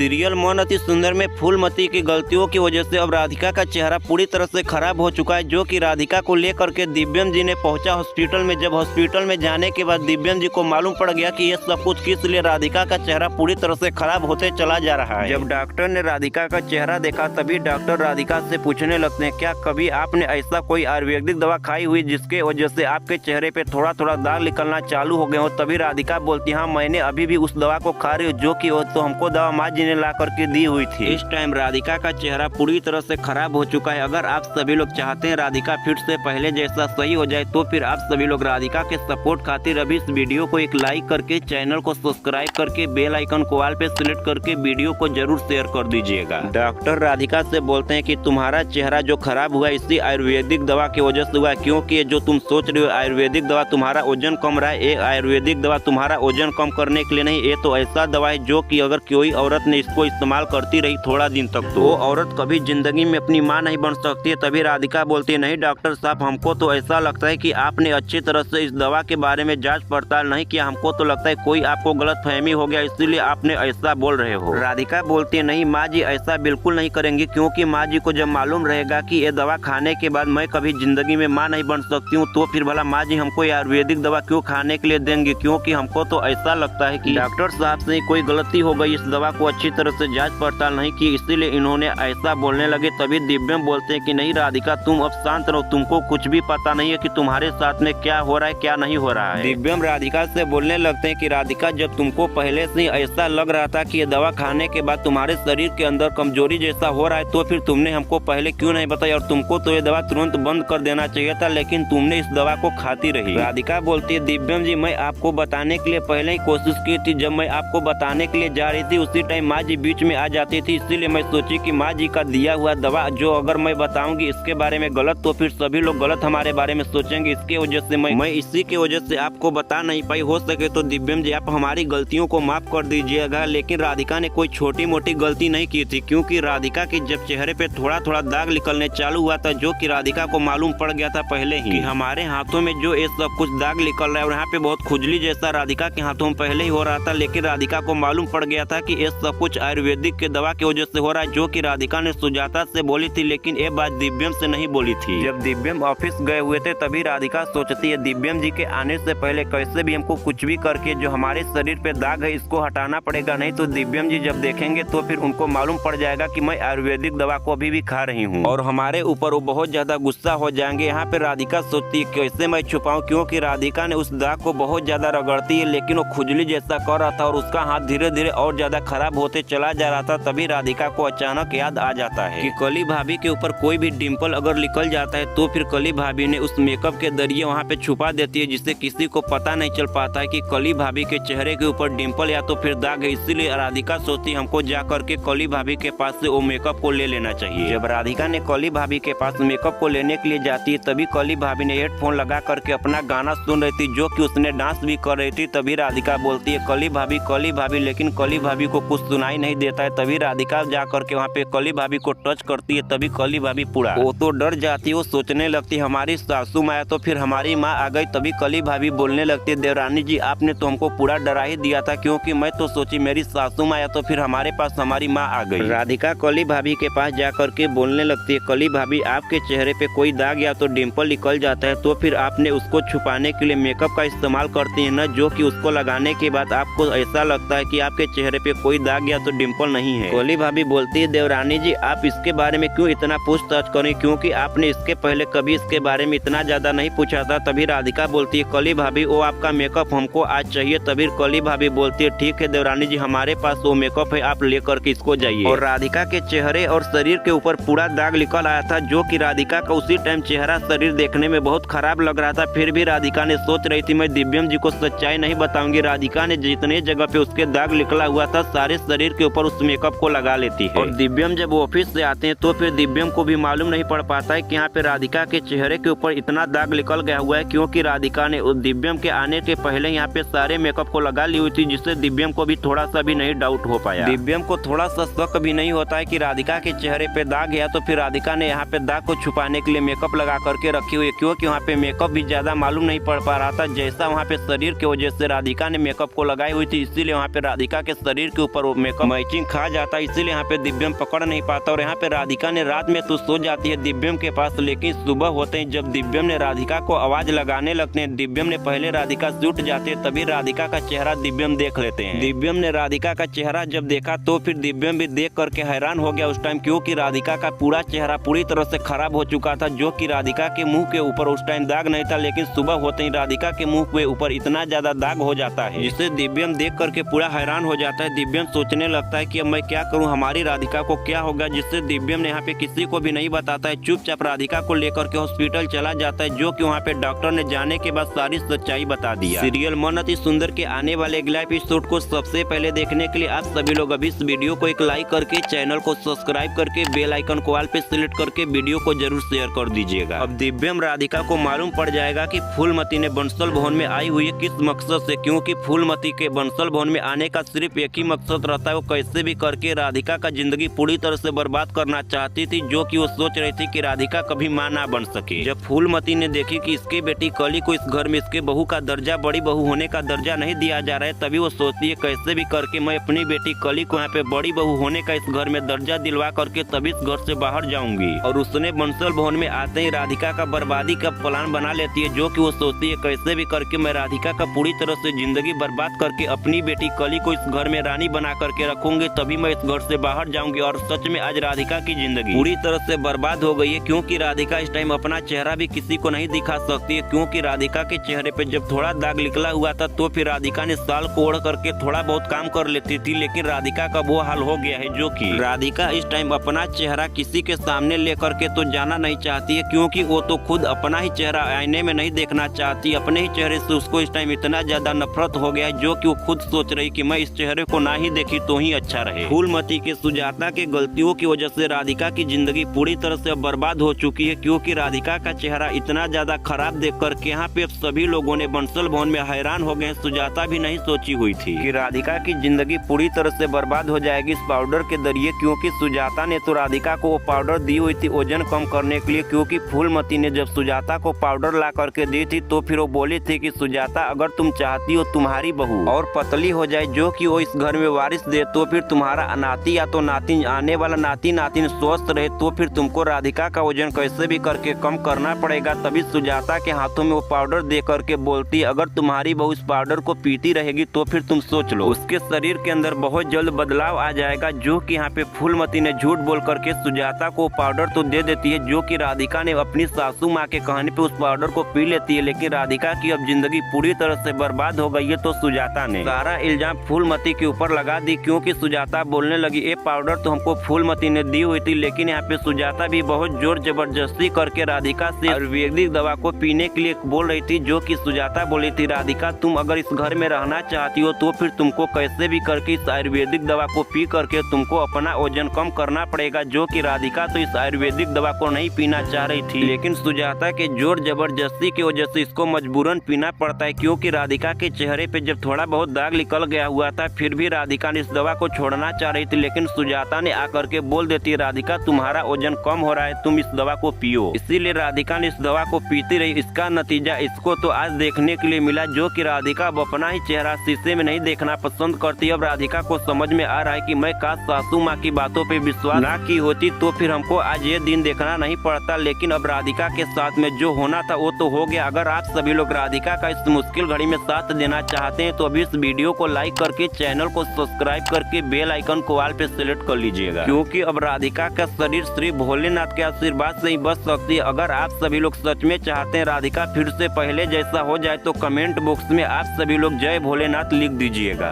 Serial मन अति सुंदर में फूलमती की गलतियों की वजह से अब राधिका का चेहरा पूरी तरह से खराब हो चुका है, जो कि राधिका को लेकर के दिव्यम जी ने पहुंचा हॉस्पिटल में। जब हॉस्पिटल में जाने के बाद दिव्यम जी को मालूम पड़ गया कि ये सब कुछ किस लिए राधिका का चेहरा पूरी तरह से खराब होते चला जा रहा है। जब डॉक्टर ने राधिका का चेहरा देखा तभी डॉक्टर राधिका से पूछने लगते हैं, क्या कभी आपने ऐसा कोई आयुर्वेदिक दवा खाई हुई जिसके वजह से आपके चेहरे पे थोड़ा थोड़ा दाग निकलना चालू हो गए हो? तभी राधिका बोलती, हाँ मैंने अभी भी उस दवा को खा रही हूँ, जो कि तो हमको दवा माँ जी ने ला करके दी हुई थी। इस टाइम राधिका का चेहरा पूरी तरह से खराब हो चुका है। अगर आप सभी लोग चाहते हैं राधिका फिर से पहले जैसा सही हो जाए तो फिर आप सभी लोग राधिका के सपोर्ट खातिर अभी इस वीडियो को एक लाइक करके चैनल को सब्सक्राइब करके बेल आइकन को ऑल पे सिलेक्ट करके वीडियो को जरूर शेयर कर दीजिएगा। डॉक्टर राधिका से बोलते हैं कि तुम्हारा चेहरा जो खराब हुआ इसी आयुर्वेदिक दवा की वजह से हुआ, क्योंकि ये जो तुम सोच रहे हो आयुर्वेदिक दवा तुम्हारा वजन कम रहा है, ये आयुर्वेदिक दवा तुम्हारा वजन कम करने के लिए नहीं, ये तो ऐसा दवा है जो कि अगर कोई औरत ने इसको इस्तेमाल करती रही थोड़ा दिन तक तो वो औरत कभी जिंदगी में अपनी माँ नहीं बन सकती है। तभी राधिका बोलती है, नहीं डॉक्टर साहब, हमको तो ऐसा लगता है कि आपने अच्छी तरह से इस दवा के बारे में जांच पड़ताल नहीं किया, हमको तो लगता है कोई आपको गलत फहमी हो गया इसीलिए आपने ऐसा बोल रहे हो। राधिका बोलती है, नहीं माँ जी ऐसा बिल्कुल नहीं करेंगी, क्योंकि माँ जी को जब मालूम रहेगा कि ये दवा खाने के बाद मैं कभी जिंदगी में माँ नहीं बन सकती हूँ तो फिर भला माँ जी हमको ये आयुर्वेदिक दवा क्यों खाने के लिए देंगे? क्योंकि हमको तो ऐसा लगता है कि डॉक्टर साहब से कोई गलती हो गई, इस दवा को अच्छी तरह से जांच पड़ताल नहीं की इसीलिए इन्होंने ऐसा बोलने लगे। तभी दिव्यम बोलते हैं कि नहीं राधिका तुम अब शांत रहो, तुमको कुछ भी पता नहीं है कि तुम्हारे साथ में क्या हो रहा है क्या नहीं हो रहा है। दिव्यम राधिका से बोलने लगते हैं कि राधिका जब तुमको पहले से ऐसा लग रहा था कि ये दवा खाने के बाद तुम्हारे शरीर के अंदर कमजोरी जैसा हो रहा है तो फिर तुमने हमको पहले क्यों नहीं बताया, और तुमको तो ये दवा तुरंत बंद कर देना चाहिए था, लेकिन तुमने इस दवा को खाती रही। राधिका बोलती है, दिव्यम जी मैं आपको बताने के लिए पहले ही कोशिश की थी, जब मैं आपको बताने के लिए जा रही थी उसी टाइम माँ जी बीच में आ जाती थी, इसीलिए मैं सोची कि माँ जी का दिया हुआ दवा जो अगर मैं बताऊंगी इसके बारे में गलत तो फिर सभी लोग गलत हमारे बारे में सोचेंगे, इसके वजह से मैं इसी की वजह से आपको बता नहीं पाई। हो सके तो दिव्यम जी आप हमारी गलतियों को माफ कर दीजिएगा। लेकिन राधिका ने कोई छोटी मोटी गलती नहीं की थी, क्योंकि राधिका के जब चेहरे पे थोड़ा थोड़ा दाग निकलने चालू हुआ था, जो कि राधिका को मालूम पड़ गया था पहले ही कि हमारे हाथों में जो ये सब कुछ दाग निकल रहा है और यहाँ पे बहुत खुजली जैसा राधिका के हाथों में पहले ही हो रहा था, लेकिन राधिका को मालूम पड़ गया था कि ये सब कुछ आयुर्वेदिक के दवा की वजह से हो रहा है, जो कि राधिका ने सुजाता से बोली थी, लेकिन ये बात दिव्यम से नहीं बोली थी। जब दिव्यम ऑफिस गए हुए थे तभी राधिका सोचती है दिव्यम जी के आने से पहले कैसे भी हमको कुछ भी करके जो हमारे शरीर पे दाग है इसको हटाना पड़ेगा, नहीं तो दिव्यम जी जब देखेंगे तो फिर उनको मालूम पड़ जाएगा कि मैं आयुर्वेदिक दवा को अभी भी खा रही हूँ और हमारे ऊपर वो बहुत ज्यादा गुस्सा हो जाएंगे। यहाँ पे राधिका सोचती है कैसे मैं छुपाऊं, क्योंकि राधिका ने उस दाग को बहुत ज्यादा रगड़ती है, लेकिन वो खुजली जैसा कर रहा था और उसका हाथ धीरे धीरे और ज्यादा खराब होते चला जा रहा था। तभी राधिका को अचानक याद आ जाता है कि कली भाभी के ऊपर कोई भी डिम्पल अगर निकल जाता है तो फिर कली भाभी ने उस मेकअप के जरिए वहाँ पे छुपा देती है, जिससे किसी को पता नहीं चल पाता है कि कली भाभी के चेहरे के ऊपर डिम्पल या तो फिर दाग है। इसीलिए राधिका सोचती हमको जा करके कली भाभी के पास से वो मेकअप को ले लेना चाहिए। जब राधिका ने कली भाभी के पास मेकअप को लेने के लिए जाती है तभी कली भाभी ने हेडफोन लगा करके अपना गाना सुन रही थी, जो कि उसने डांस भी कर रही थी। तभी राधिका बोलती है कली भाभी, लेकिन कली भाभी को कुछ सुनाई नहीं देता है। तभी राधिका जा करके वहाँ पे कली भाभी को टच करती है, तभी कली भाभी पूरा वो तो डर जाती है, वो सोचने लगती है हमारी सासू माँ तो फिर हमारी माँ आ गई। तभी कली भाभी बोलने लगती है, देवरानी जी आपने तो हमको पूरा डरा ही दिया था, क्योंकि मैं तो सोची मेरी सासू माँ तो फिर हमारे पास हमारी माँ आ गई। राधिका कली भाभी के पास जा करके बोलने लगती है, कली भाभी आपके चेहरे पे कोई दाग या तो डिम्पल निकल जाता है तो फिर आपने उसको छुपाने के लिए मेकअप का इस्तेमाल करती है ना, जो कि उसको लगाने के बाद आपको ऐसा लगता है कि आपके चेहरे पे कोई दाग या तो डिम्पल नहीं है। कली भाभी बोलती है, देवरानी जी आप इसके बारे में क्यों इतना पूछताछ करें, क्योंकि आपने इसके पहले कभी इसके बारे में इतना ज्यादा नहीं पूछा था। तभी राधिका बोलती है, कली भाभी वो आपका मेकअप हमको आज चाहिए। तभी कली भाभी बोलती है, ठीक है देवरानी जी हमारे पास वो मेकअप है, आप लेकर के इसको जाइए। और राधिका के चेहरे और शरीर के ऊपर पूरा दाग निकल आया था, जो कि राधिका का उसी टाइम चेहरा शरीर देखने में बहुत खराब लग रहा था। फिर भी राधिका ने सोच रही थी मैं दिव्यम जी को सच्चाई नहीं बताऊंगी। राधिका ने जितने जगह पे उसके दाग निकला हुआ था सारे शरीर के ऊपर उस मेकअप को लगा लेती है। और दिव्यम जब ऑफिस से आते हैं तो फिर दिव्यम को भी मालूम नहीं पड़ पाता है कि यहाँ पे राधिका के चेहरे के ऊपर इतना दाग निकल गया हुआ है, क्योंकि राधिका ने दिव्यम के आने के पहले यहाँ पे सारे मेकअप को लगा ली हुई थी, जिससे दिव्यम को भी थोड़ा सा भी नहीं डाउट हो पाया। दिव्यम को थोड़ा सा शक भी नहीं होता है कि राधिका के चेहरे पे दाग है, तो फिर राधिका ने यहाँ पे दाग को छुपाने के लिए मेकअप लगा करके रखी हुई है, क्योंकि वहाँ पे मेकअप भी ज्यादा मालूम नहीं पड़ पा रहा था। जैसा वहाँ पे शरीर की वजह से राधिका ने मेकअप को लगाई हुई थी, इसीलिए वहाँ पे राधिका के शरीर के ऊपर वो मेकअप मैचिंग खा जाता है, इसीलिए यहाँ पे दिव्यम पकड़ नहीं पाता। और यहाँ पे राधिका ने रात में तो सो जाती है दिव्यम के पास, लेकिन सुबह होते ही जब दिव्यम ने राधिका को आवाज लगाने लगते हैं, दिव्यम ने पहले राधिका से उठ जाती है, तभी राधिका का चेहरा दिव्यम देख लेते हैं। दिव्यम ने राधिका का चेहरा जब देखा तो फिर दिव्यम भी देख करके हैरान हो गया उस टाइम, क्योंकि राधिका का पूरा चेहरा पूरी तरह से खराब हो चुका था, जो कि राधिका के मुंह के ऊपर उस टाइम दाग नहीं था, लेकिन सुबह होते ही राधिका के मुंह के ऊपर इतना ज्यादा दाग हो जाता है, जिससे दिव्यम देख करके पूरा हैरान हो जाता है। दिव्यम सोचने लगता है कि अब मैं क्या करूं, हमारी राधिका को क्या होगा, जिससे दिव्यम ने यहाँ पे किसी को भी नहीं बताता है, चुपचाप राधिका को लेकर के हॉस्पिटल चला जाता है, जो कि वहाँ पे डॉक्टर ने जाने के बाद सारी सच्चाई बता दिया। सीरियल मन अति सुंदर के आने वाले अगला एपिसोड को सबसे पहले देखने के लिए आप सभी लोग अभी इस वीडियो को एक लाइक करके, चैनल को सब्सक्राइब करके, बेल आइकन को ऑल पे सिलेक्ट करके वीडियो को जरूर शेयर कर दीजिएगा। अब दिव्यम राधिका को मालूम पड़ जाएगा कि फूलमती ने बंसल भवन में आई हुई है किस मकसद से, क्योंकि फूलमती के बंसल भवन में आने का सिर्फ एक ही मकसद रहता है, वो कैसे भी करके राधिका का जिंदगी पूरी तरह से बर्बाद करना चाहती थी, जो कि वो सोच रही थी कि राधिका कभी मां ना बन सके। जब फूलमती ने देखी कि इसकी बेटी कली को इस घर में इसके बहू का दर्जा, बड़ी बहू होने का दर्जा नहीं दिया जा रहा है, तभी वो सोचती है कैसे भी करके मैं अपनी बेटी कली को यहाँ पे बड़ी बहू होने का इस घर में दर्जा दिलवा करके तभी इस घर से बाहर जाऊंगी। और उसने बंसल भवन में आते ही राधिका का बर्बादी का प्लान बना लेती है, जो कि वो सोचती है कैसे भी करके मैं राधिका का पूरी तरह से जिंदगी बर्बाद करके अपनी बेटी कली को इस घर में रानी बना करके रखूंगी, तभी मैं इस घर से बाहर जाऊंगी। और सच में आज राधिका की जिंदगी पूरी तरह से बर्बाद हो गई है, क्योंकि राधिका इस टाइम अपना चेहरा भी किसी को नहीं दिखा सकती है, क्योंकि राधिका के चेहरे पे जब थोड़ा दाग निकला हुआ था तो फिर राधिका ने साल को ओढ़ करके थोड़ा बहुत काम कर लेती थी, लेकिन राधिका का वो हाल हो गया है, जो कि राधिका इस टाइम अपना चेहरा किसी के सामने लेकर के तो जाना नहीं चाहती है, क्योंकि वो तो खुद अपना ही चेहरा आईने में नहीं देखना चाहती। अपने ही चेहरे से उसको इस टाइम इतना ज्यादा नफरत हो गया है, जो कि वो खुद सोच रही कि मैं इस चेहरे को ना ही देखी तो ही अच्छा रहे। फूलमती के सुजाता के गलतियों की वजह से राधिका की जिंदगी पूरी तरह से बर्बाद हो चुकी है, क्योंकि राधिका का चेहरा इतना ज्यादा खराब देख करके यहाँ पे सभी लोगों ने बंसल भवन में हैरान हो गए। सुजाता भी नहीं सोची हुई थी कि राधिका की जिंदगी पूरी तरह से बर्बाद हो जाएगी इस पाउडर के जरिए, क्योंकि सुजाता ने तो राधिका को वो पाउडर दी हुई थी वजन कम करने के लिए, क्योंकि फूलमती ने जब सुजाता को पाउडर ला करके दी थी तो फिर वो बोली थी कि सुजाता अगर तुम चाहती हो तुम्हारी बहू और पतली हो जाए, जो कि वो इस घर में वारिस दे, तो फिर तुम्हारा नाती या तो नातिन, आने वाला नाती नातिन स्वस्थ रहे, तो फिर तुमको राधिका का वजन कैसे भी करके कम करना पड़ेगा। तभी सुजाता के हाथों में वो पाउडर दे करके बोलती अगर तुम्हारी बहू इस पाउडर को पीती रहेगी तो फिर तुम सोच लो उसके शरीर के अंदर बहुत जल्द बदलाव आ जाएगा, जो कि यहाँ पे फूलमती ने झूठ बोल करके सुजाता को पाउडर तो दे देती है, जो कि राधिका ने अपनी सासू माँ के कहने पे उस पाउडर को पी लेती है, लेकिन राधिका की अब जिंदगी पूरी तरह से बर्बाद हो गई है। तो सुजाता ने सारा इल्जाम फूलमती के ऊपर लगा दी, क्योंकि सुजाता बोलने लगी ये पाउडर तो हमको फूलमती ने दी हुई थी, लेकिन यहाँ पे सुजाता भी बहुत जोर जबरदस्ती करके राधिका से आयुर्वेदिक दवा को पीने के लिए बोल रही थी, जो कि सुजाता बोली थी राधिका तुम अगर इस घर में रहना चाहती हो तो फिर तुमको कैसे भी करके इस आयुर्वेदिक दवा को पी करके तुमको अपना वजन कम करना पड़ेगा, जो कि राधिका तो इस आयुर्वेदिक दवा को नहीं पीना चाह रही थी, लेकिन सुजाता के जोर जबरदस्ती की वजह से इसको मजबूरन पीना पड़ता है, क्योंकि राधिका के चेहरे पे जब थोड़ा बहुत दाग निकल गया हुआ था फिर भी राधिका ने इस दवा को छोड़ना चाह रही थी, लेकिन सुजाता ने आकर के बोल देती राधिका तुम्हारा वजन कम हो रहा है, तुम इस दवा को पियो। इसीलिए राधिका ने इस दवा को पीती रही। इसका नतीजा इसको तो आज देखने के लिए मिला, जो कि राधिका अब अपना ही चेहरा शीशे में नहीं देखना पसंद करती। अब राधिका को समझ में आ रहा है कि मैं काश सासू माँ की बातों पे विश्वास ना की होती तो फिर हमको आज ये दिन देखना नहीं पड़ता, लेकिन अब राधिका के साथ में जो होना था वो तो हो गया। अगर आप सभी लोग राधिका का इस मुश्किल घड़ी में साथ देना चाहते हैं तो अभी इस वीडियो को लाइक करके, चैनल को सब्सक्राइब करके, बेल आइकन को ऑल पे सिलेक्ट कर लीजिएगा, क्योंकि अब राधिका का शरीर श्री भोलेनाथ के आशीर्वाद से ही बच सकती है। अगर आप सभी लोग सच में चाहते हैं राधिका फिर से पहले जैसा हो जाए तो कमेंट बॉक्स में आप सभी लोग जय भोलेनाथ लिख दीजिएगा।